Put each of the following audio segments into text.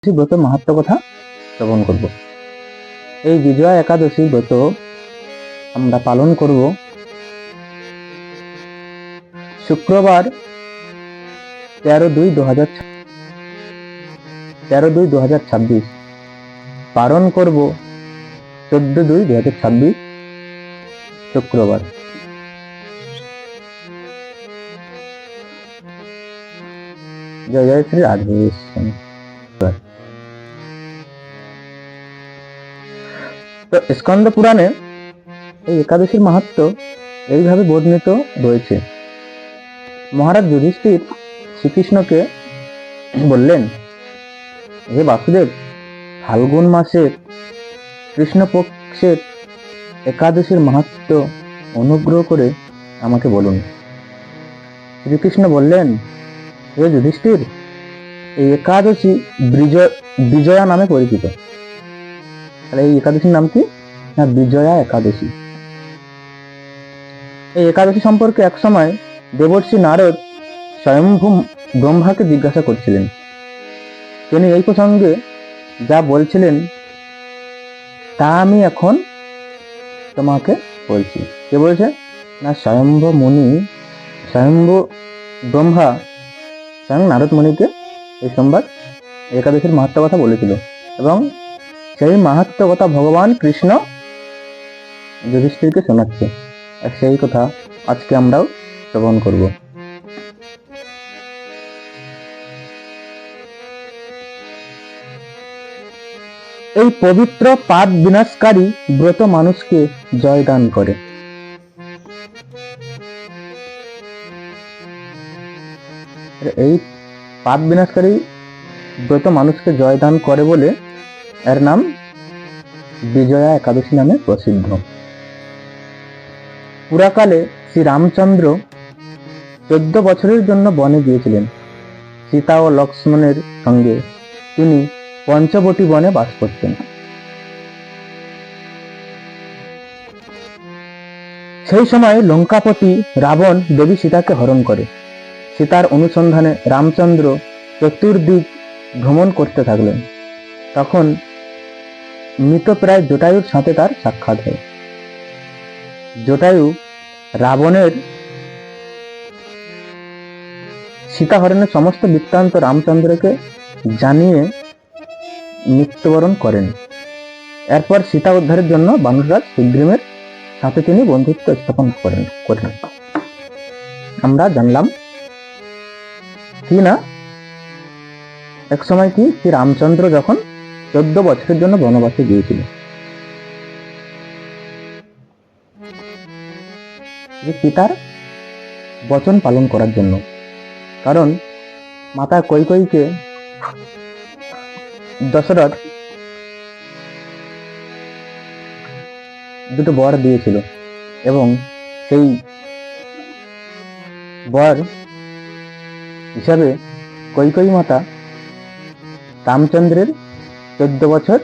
ব্রত মাহাত্ম্য কথা শ্রবণ করব। এই বিজয়া একাদশী ব্রত আমরা পালন করব শুক্রবার 13/2/2026, পালন করব 14/2/2026 শুক্রবার। জয় জয় শ্রী রাধেকৃষ্ণ। তো স্কন্দ পুরাণে এই একাদশীর মাহাত্ম্য এইভাবে বর্ণিত রয়েছে। মহারাজ যুধিষ্ঠির শ্রীকৃষ্ণকে বললেন, হে বাসুদেব, ফাল্গুন মাসের কৃষ্ণপক্ষের একাদশীর মাহাত্ম্য অনুগ্রহ করে আমাকে বলুন। শ্রীকৃষ্ণ বললেন, হে যুধিষ্ঠির, এই একাদশী বিজয়া নামে পরিচিত। তাহলে এই একাদশীর নাম কি? না, বিজয়া একাদশী। এই একাদশী সম্পর্কে এক সময় দেবর্ষি নারদ স্বয়ম্ভু ব্রহ্মাকে জিজ্ঞাসা করছিলেন। তিনি এই প্রসঙ্গে যা বলছিলেন তা আমি এখন তোমাকে বলছি। কে বলছে? না, স্বয়ম্ভু ব্রহ্মা স্বয়ং নারদ মুনিকে এই সংবাদ একাদশীর মাহাত্ম্য কথা বলেছিল, এবং সেই মাহাত্ম্য কথা ভগবান কৃষ্ণ যুধিষ্ঠিরকে শোনাচ্ছে। আর সেই কথা আজকে আমরাও শ্রবণ করব। এই পবিত্র পাপ বিনাশকারী ব্রত মানুষকে জয়দান করে। এই পাপ বিনাশকারী ব্রত মানুষকে জয়দান করে বলে এর নাম বিজয়া একাদশী নামে প্রসিদ্ধ। পুরাকালে শ্রী রামচন্দ্র 14 বছরের জন্য বনে গিয়েছিলেন। সীতা ও লক্ষ্মণের সঙ্গে তিনি পঞ্চবটী বনে বাস করতেন। সেই সময় লঙ্কাপতি রাবণ দেবী সীতাকে হরণ করে। সীতার অনুসন্ধানে রামচন্দ্র চতুর্দিক ভ্রমণ করতে থাকলেন। তখন মৃতপ্রায় জটায়ুর সাথে তার সাক্ষাৎ হয়। জটায়ু রাবণের সীতা হরণের সমস্ত বৃত্তান্ত রামচন্দ্রকে জানিয়ে মৃত্যুবরণ করেন। এরপর সীতা উদ্ধারের জন্য বানররাজ সুগ্রীবের সাথে তিনি বন্ধুত্ব স্থাপন করেন। আমরা জানলাম কি না, এক সময় কি শ্রী রামচন্দ্র যখন 14 বছরের জন্য বনবাসে গিয়েছিল, পিতার বচন পালন করার জন্য। কারণ মাতা কৈকেয়ীকে দশরথ দুটো বর দিয়েছিল, এবং সেই বর হিসাবে কৈকেয়ী মাতা রামচন্দ্রের 14 বছর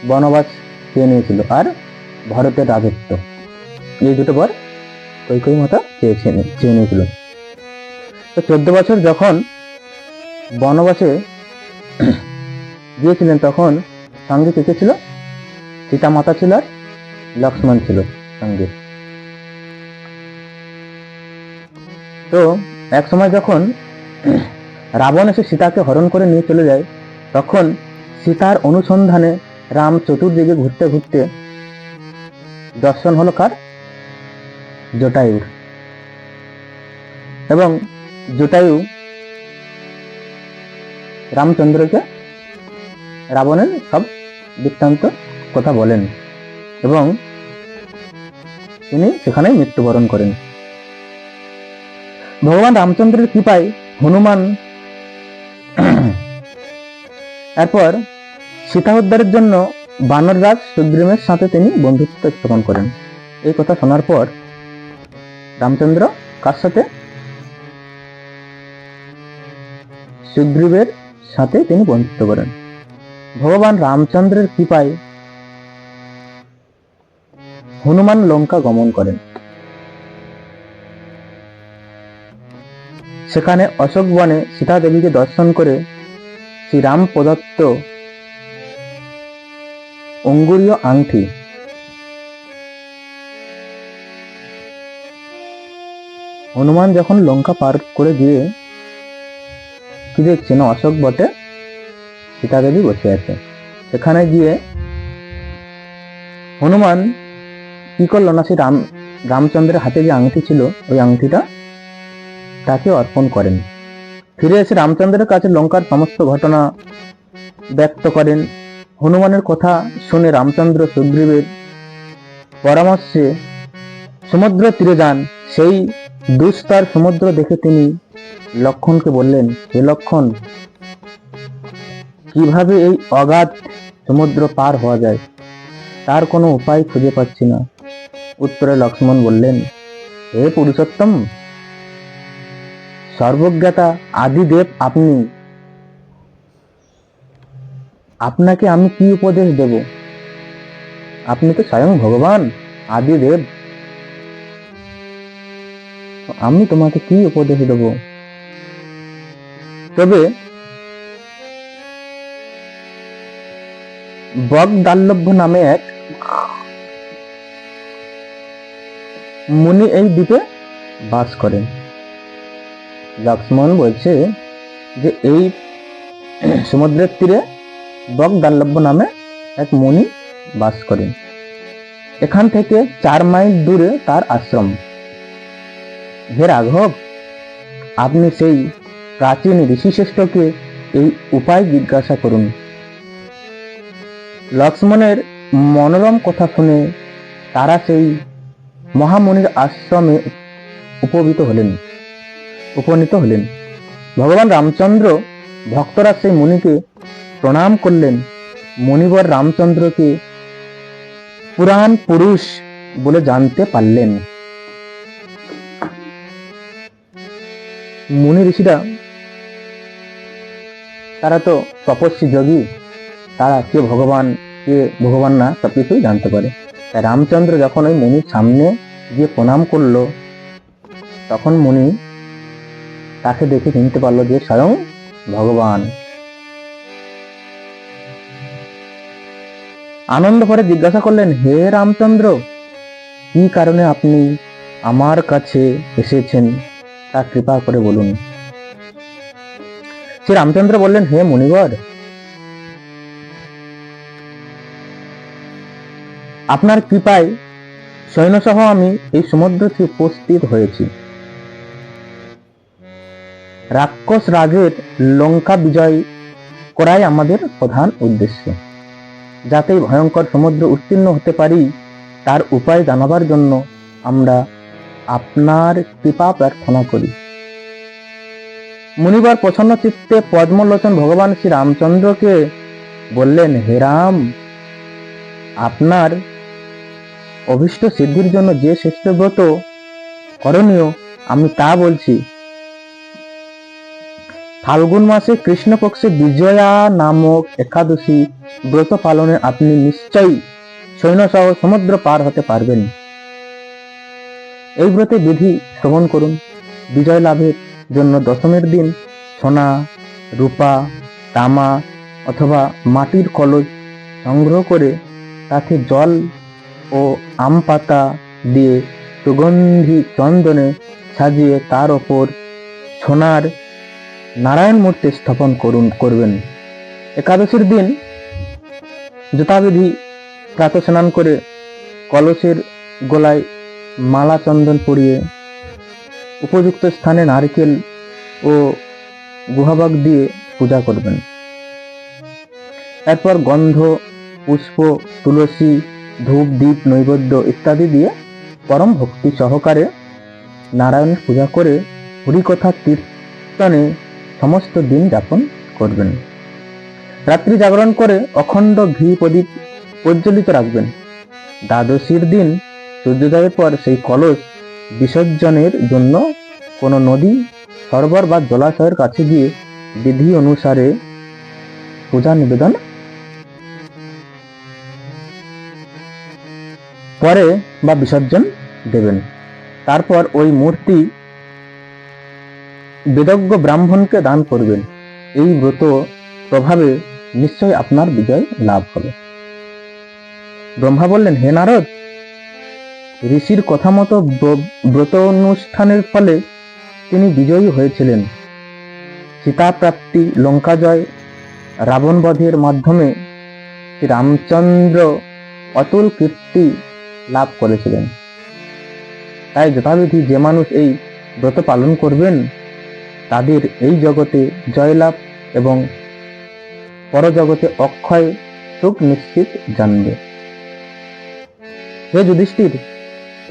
বনবাস চেয়ে নিয়েছিল, আর ভরতের রাজত্ব। এই দুটো বর কৈকেয়ী মাতা চেয়ে নিয়েছিল। তো 14 বছর যখন বনবাসে গিয়েছিলেন, তখন সঙ্গে কে ছিল? সীতা মাতা ছিল আর লক্ষ্মণ ছিল সঙ্গে। তো এক সময় যখন রাবণ এসে সীতাকে হরণ করে নিয়ে চলে যায়, তখন সীতার অনুসন্ধানে রাম চতুর্দিকে ঘুরতে ঘুরতে দর্শন হলো কার? জটায়ুর। এবং জটায়ু রামচন্দ্রকে রাবণের সব বৃত্তান্ত কথা বলেন, এবং তিনি সেখানে মৃত্যুবরণ করেন। ভগবান রামচন্দ্রের কৃপায় হনুমান এরপর সীতা উদ্ধারের জন্য বানররাজ সুগ্রীবের সাথে তিনি বন্ধুত্ব স্থাপন করেন। এই কথা শোনার পর রামচন্দ্র কার সাথে? সুগ্রীবের সাথে তিনি বন্ধুত্ব করেন। ভগবান রামচন্দ্রের কৃপায় হনুমান লঙ্কা গমন করেন। সেখানে অশোক বনে সীতা দেবীকে দর্শন করে শ্রীরাম প্রদত্ত অঙ্গুরীয় আংটি। হনুমান যখন লঙ্কা পার করে গিয়ে কি দেখছেন, অশোক বটে সীতা দেবী বসে আছে। সেখানে গিয়ে হনুমান কি করলো না, সেই রামচন্দ্রের হাতে যে আংটি ছিল ওই আংটিটা তাকে অর্পণ করেন। ফিরে এসে রামচন্দ্রের কাছে লঙ্কার সমস্ত ঘটনা ব্যক্ত করেন। হনুমানের কথা শুনে রামচন্দ্র সুগ্রীবের পরামর্শে সমুদ্র তীরে যান। সেই দুস্তর সমুদ্র দেখে তিনি লক্ষ্মণকে বললেন, হে লক্ষ্মণ, কিভাবে এই অগাধ সমুদ্র পার হওয়া যায় তার কোনো উপায় খুঁজে পাচ্ছি না। উত্তরে লক্ষ্মণ বললেন, হে পুরুষোত্তম, সর্বজ্ঞাতা আদিদেব আপনি, আপনাকে আমি কি উপদেশ দেব? আপনি তো স্বয়ং ভগবান আদিদেব, আমি তোমাকে কি উপদেশ দেব? তবে বগদাল্লভ্য নামে এক মুনি এই দ্বীপে বাস করেন। লক্ষ্মণ বলছে যে এই সমুদ্রের তীরে বগদাল্লভ্য নামে এক মুনি বাস করেন। এখান থেকে 4 মাইল দূরে তার আশ্রম। হে রাঘব, আপনি সেই প্রাচীন ঋষিশ্রেষ্ঠকে এই উপায় জিজ্ঞাসা করুন। লক্ষ্মণের মনোরম কথা শুনে তারা সেই মহামুনির আশ্রমে উপনীত হলেন। ভগবান রামচন্দ্র ভক্তরা সেই মুনিকে প্রণাম করলেন। মুনিবর রামচন্দ্রকে পুরাণ পুরুষ বলে জানতে পারলেন। মুনি ঋষিরা তারা তো তপস্বী যোগী, তারা কে ভগবান না সবকিছুই জানতে পারে। তাই রামচন্দ্র যখন ওই মুনির সামনে গিয়ে প্রণাম করলো, তখন মুনি তাকে দেখে চিনতে পারলো যে স্বয়ং ভগবান। আনন্দ ভরে জিজ্ঞাসা করলেন, হে রামচন্দ্র, কি কারণে আপনি আমার কাছে এসেছেন তা কৃপা করে বলুন। শ্রী রামচন্দ্র বললেন, হে মুনিবর, আপনার কৃপায় সৈন্যসহ আমি এই সমুদ্রতে উপস্থিত হয়েছি। রাক্ষস রাজের লঙ্কা বিজয় করাই আমাদের প্রধান উদ্দেশ্য। যাতে ভয়ঙ্কর সমুদ্র উত্তীর্ণ হতে পারি তার উপায় জানাবার জন্য আমরা আপনার কৃপা প্রার্থনা করি। মুনিবার প্রসন্ন চিত্তে পদ্মলোচন ভগবান শ্রী রামচন্দ্রকে বললেন, হে রাম, আপনার অভীষ্ট সিদ্ধির জন্য যে শ্রেষ্ঠ ব্রত করণীয় আমি তা বলছি। ফাল্গুন মাসে কৃষ্ণপক্ষে বিজয়া নামক একাদশী ব্রত পালনে আপনি নিশ্চয়ই সৈন্যসহ সমুদ্র পার হতে পারবেন। এই ব্রতে বিধি শ্রবণ করুন। বিজয় লাভের জন্য দশমীর দিন সোনা, রূপা, তামা অথবা মাটির কলস সংগ্রহ করে তাতে জল ও আম পাতা দিয়ে সুগন্ধি চন্দনে সাজিয়ে তার ওপর সোনার নারায়ণ মূর্তি স্থাপন করবেন। একাদশীর দিন যথাবিধি প্রাতঃ স্নান করে কলসের গলায় মালা চন্দন পরিয়ে উপযুক্ত স্থানে নারকেল ও গুহাবাগ দিয়ে পূজা করবেন। এরপর গন্ধ, পুষ্প, তুলসী, ধূপ, দীপ, নৈবেদ্য ইত্যাদি দিয়ে পরম ভক্তি সহকারে নারায়ণের পূজা করে হরিকথা কীর্তনে সমস্ত দিন যাপন করবেন। রাত্রি জাগরণ করে অখণ্ড ঘি প্রদীপ প্রজ্বলিত রাখবেন। দ্বাদশীর দিন সূর্যোদয়ের পর সেই কলস বিসর্জনের জন্য কোনো নদী, সরোবর বা জলাশয়ের কাছে গিয়ে বিধি অনুসারে পূজা নিবেদন পরে বা বিসর্জন দেবেন। তারপর ওই মূর্তি বেদজ্ঞ ব্রাহ্মণকে দান করবেন। এই ব্রত প্রভাবে নিশ্চয় আপনার বিজয় লাভ হবে। ব্রহ্মা বললেন, হে নারদ, ঋষির কথা মতো ব্রত অনুষ্ঠানের ফলে তিনি বিজয়ী হয়েছিলেন। সীতা প্রাপ্তি, লঙ্কা জয়, রাবণ বধের মাধ্যমে শ্রী রামচন্দ্র অতুল কীর্তি লাভ করেছিলেন। তাই যথাবিধি যে মানুষ এই ব্রত পালন করবেন তাদের এই জগতে জয়লাভ এবং পরজগতে অক্ষয় সুখ নিশ্চিত জানবে। হে যুধিষ্ঠির,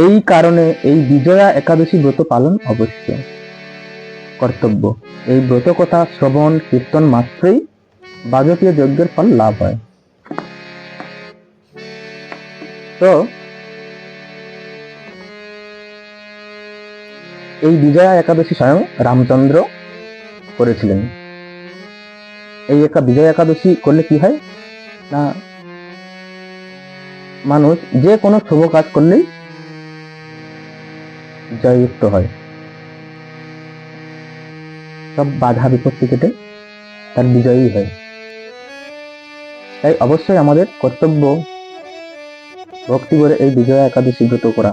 এই কারণে এই বিজয়া একাদশী ব্রত পালন অবশ্য কর্তব্য। এই ব্রত কথা শ্রবণ কীর্তন মাত্রই বাজপেয় যজ্ঞের ফল লাভ হয়। তো এই বিজয়া একাদশী স্বয়ং রামচন্দ্র করেছিলেন। এই বিজয়া একাদশী করলে কি হয় না, মানুষ যে কোনো শুভ কাজ করলেই জয়যুক্ত হয়, সব বাধা বিপত্তি কেটে তার বিজয়ী হয়। তাই অবশ্যই আমাদের কর্তব্য ভক্তি করে এই বিজয়া একাদশী ব্রত করা।